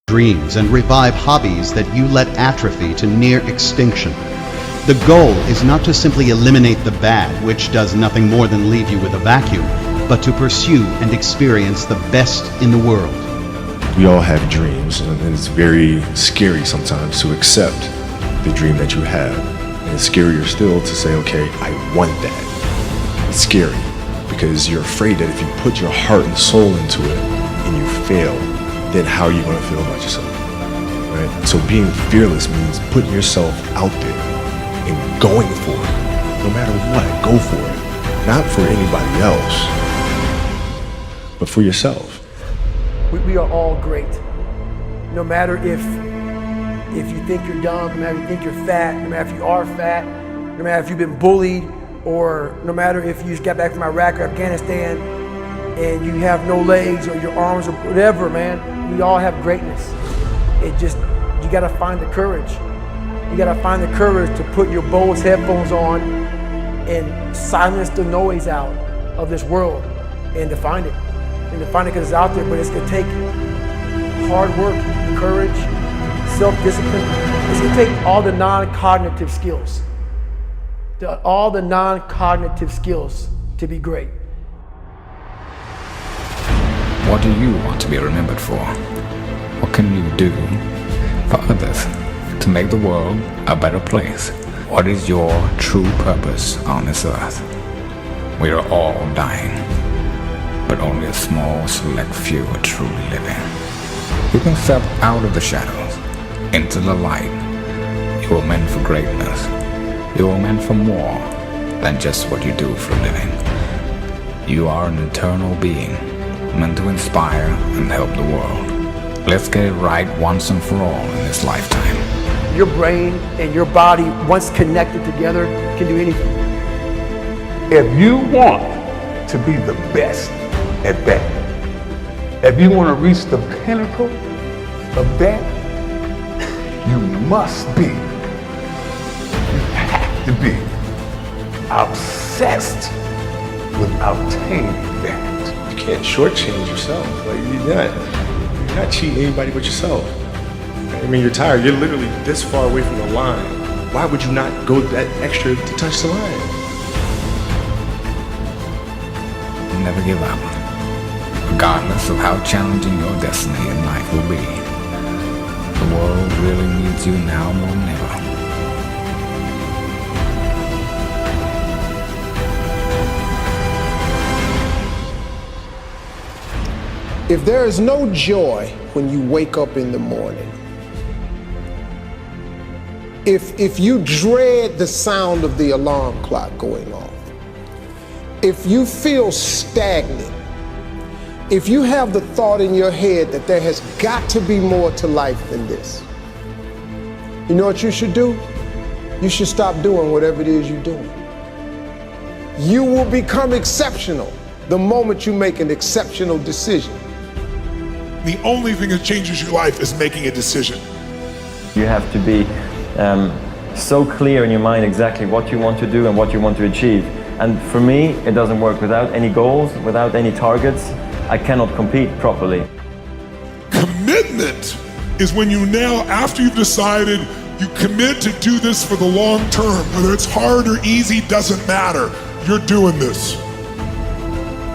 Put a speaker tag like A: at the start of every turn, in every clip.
A: dreams and revive hobbies that you let atrophy to near extinction. The goal is not to simply eliminate the bad, which does nothing more than leave you with a vacuum, but to pursue and experience the best in the world.
B: We all have dreams, and it's very scary sometimes to accept the dream that you have. And it's scarier still to say, okay, I want that. It's scary because you're afraid that if you put your heart and soul into it and you fail, then how are you going to feel about yourself, right? So being fearless means putting yourself out there and going for it. No matter what, go for it. Not for anybody else, but for yourself.
C: We are all great. No matter if you think you're dumb, no matter if you think you're fat, no matter if you are fat, no matter if you've been bullied, or no matter if you just got back from Iraq or Afghanistan and you have no legs or your arms or whatever, man, we all have greatness. You gotta find the courage. You gotta find the courage to put your Bose headphones on and silence the noise out of this world and to find it. And to find it because it's out there, but it's gonna take hard work, courage, self-discipline. It's gonna take all the non-cognitive skills. All the non-cognitive skills to be great.
D: What do you want to be remembered for? What can you do for others to make the world a better place? What is your true purpose on this earth? We are all dying, but only a small select few are truly living. You can step out of the shadows into the light. You were meant for greatness. You were meant for more than just what you do for a living. You are an eternal being, meant to inspire and help the world. Let's get it right once and for all in this lifetime.
C: Your brain and your body, once connected together, can do anything.
E: If you want to be the best at that, if you want to reach the pinnacle of that, you must be, you have to be obsessed with obtaining that.
B: You can't shortchange yourself. Like you're not cheating anybody but yourself. I mean, you're tired. You're literally this far away from the line. Why would you not go that extra to touch the line?
D: Never give up, regardless of how challenging your destiny in life will be. The world really needs you now more than ever.
F: If there is no joy when you wake up in the morning, if you dread the sound of the alarm clock going off, if you feel stagnant, if you have the thought in your head that there has got to be more to life than this, you know what you should do? You should stop doing whatever it is you're doing. You will become exceptional the moment you make an exceptional decision.
G: The only thing that changes your life is making a decision.
H: You have to be so clear in your mind exactly what you want to do and what you want to achieve. And for me, it doesn't work without any goals, without any targets. I cannot compete properly.
G: Commitment is when you now, after you've decided, you commit to do this for the long term. Whether it's hard or easy, doesn't matter. You're doing this.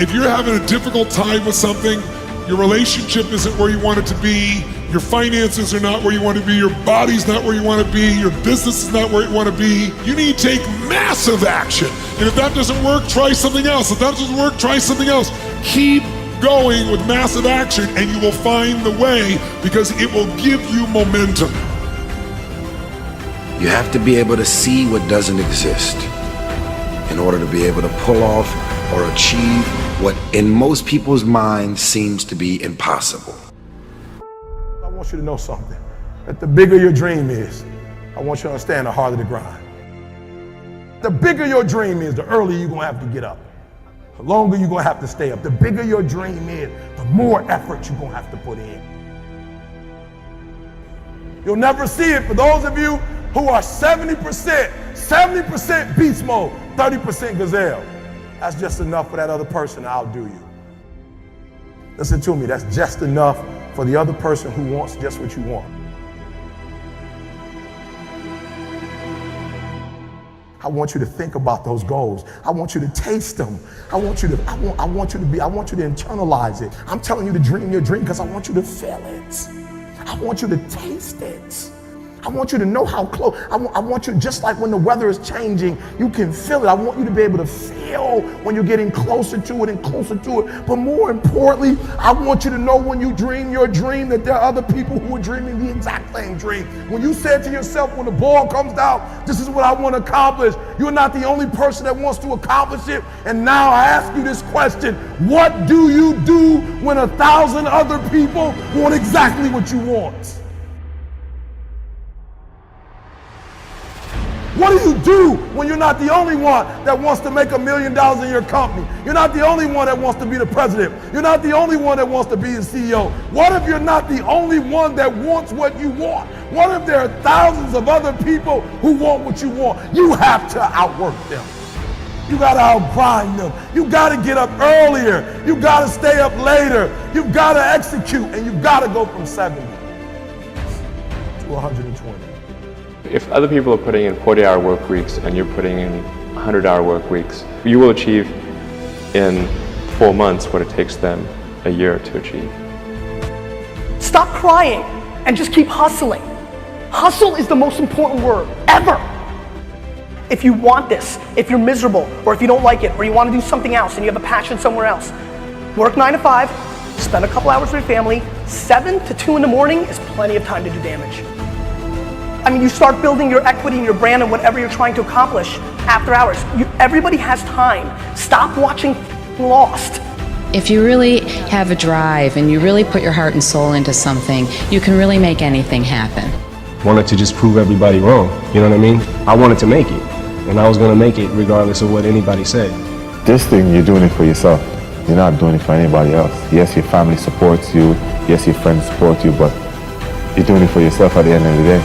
G: If you're having a difficult time with something, your relationship isn't where you want it to be, your finances are not where you want to be, your body's not where you want to be, your business is not where you want to be, you need to take massive action. And if that doesn't work, try something else. If that doesn't work, try something else. Keep going with massive action and you will find the way, because it will give you momentum.
I: You have to be able to see what doesn't exist in order to be able to pull off or achieve what in most people's minds seems to be impossible.
E: I want you to know something, that the bigger your dream is, I want you to understand the harder the grind. The bigger your dream is, the earlier you're gonna have to get up. The longer you're gonna have to stay up. The bigger your dream is, the more effort you're gonna have to put in. You'll never see it for those of you who are 70% beast mode, 30% gazelle. That's just enough for that other person to outdo you. Listen to me, that's just enough for the other person who wants just what you want. I want you to think about those goals. I want you to taste them. I want you to internalize it. I'm telling you to dream your dream because I want you to feel it. I want you to taste it. I want you to know how close. I want you, just like when the weather is changing, you can feel it. I want you to be able to feel when you're getting closer to it and closer to it. But more importantly, I want you to know when you dream your dream that there are other people who are dreaming the exact same dream. When you said to yourself, when the ball comes down, this is what I want to accomplish, you're not the only person that wants to accomplish it. And now I ask you this question: what do you do when 1,000 other people want exactly what you want? What do you do when you're not the only one that wants to make $1 million in your company? You're not the only one that wants to be the president. You're not the only one that wants to be the CEO. What if you're not the only one that wants what you want? What if there are thousands of other people who want what you want? You have to outwork them. You gotta outgrind them. You gotta get up earlier. You gotta stay up later. You gotta execute, and you gotta go from 70 to 120.
J: If other people are putting in 40-hour work weeks and you're putting in 100-hour work weeks, you will achieve in 4 months what it takes them a year to achieve.
K: Stop crying and just keep hustling. Hustle is the most important word ever. If you want this, if you're miserable, or if you don't like it, or you want to do something else and you have a passion somewhere else, work 9 to 5, spend a couple hours with your family. 7 to 2 in the morning is plenty of time to do damage. I mean, you start building your equity and your brand and whatever you're trying to accomplish after hours. Everybody has time. Stop watching Lost.
L: If you really have a drive and you really put your heart and soul into something, you can really make anything happen.
M: Wanted to just prove everybody wrong, you know what I mean? I wanted to make it, and I was gonna make it regardless of what anybody said.
N: This thing, you're doing it for yourself. You're not doing it for anybody else. Yes, your family supports you. Yes, your friends support you, but you're doing it for yourself at the end of the day.